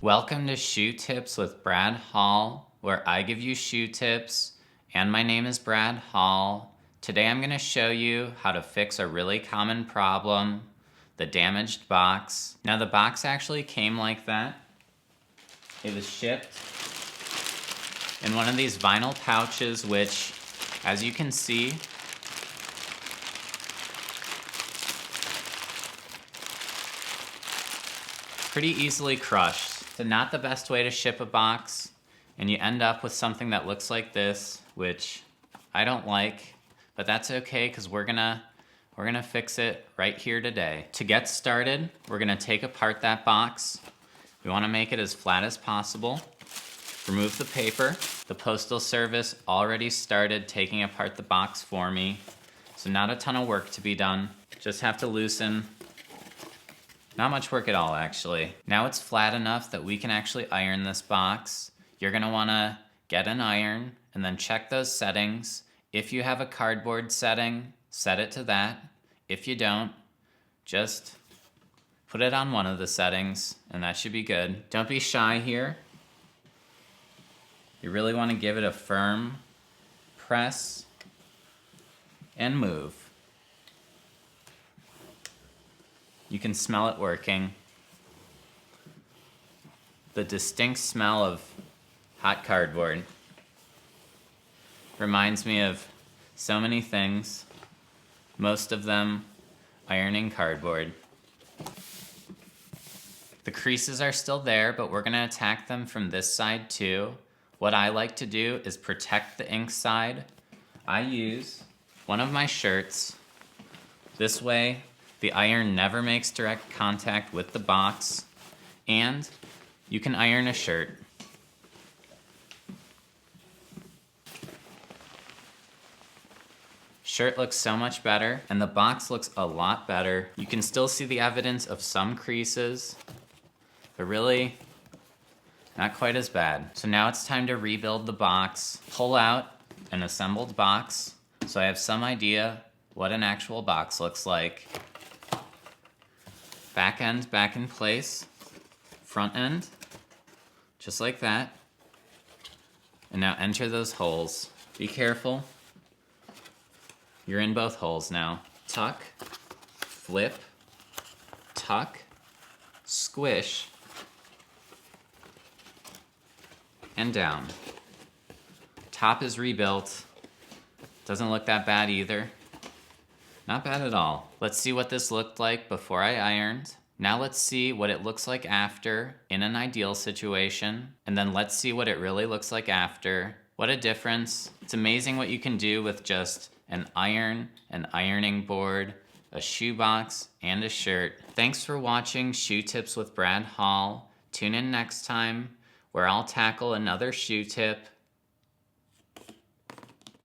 Welcome to Shoe Tips with Brad Hall, where I give you shoe tips, and my name is Brad Hall. Today I'm going to show you how to fix a really common problem, the damaged box. Now the box actually came like that. It was shipped in one of these vinyl pouches, which, as you can see, pretty easily crushed. So not the best way to ship a box, and you end up with something that looks like this, which I don't like, but that's okay because we're gonna fix it right here today. To get started, we're gonna take apart that box. We wanna make it as flat as possible. Remove the paper. The Postal Service already started taking apart the box for me, so not a ton of work to be done. Just have to loosen. Not much work at all, actually. Now it's flat enough that we can actually iron this box. You're gonna wanna get an iron and then check those settings. If you have a cardboard setting, set it to that. If you don't, just put it on one of the settings and that should be good. Don't be shy here. You really wanna give it a firm press and move. You can smell it working. The distinct smell of hot cardboard reminds me of so many things, most of them ironing cardboard. The creases are still there, but we're gonna attack them from this side too. What I like to do is protect the ink side. I use one of my shirts. This way, the iron never makes direct contact with the box, and you can iron a shirt. Shirt looks so much better, and the box looks a lot better. You can still see the evidence of some creases, but really not quite as bad. So now it's time to rebuild the box. Pull out an assembled box, so I have some idea what an actual box looks like. Back end back in place, front end, just like that. And now enter those holes. Be careful. You're in both holes now. Tuck, flip, tuck, squish, and down. Top is rebuilt. Doesn't look that bad either. Not bad at all. Let's see what this looked like before I ironed. Now let's see what it looks like after in an ideal situation. And then let's see what it really looks like after. What a difference. It's amazing what you can do with just an iron, an ironing board, a shoebox, and a shirt. Thanks for watching Shoe Tips with Brad Hall. Tune in next time where I'll tackle another shoe tip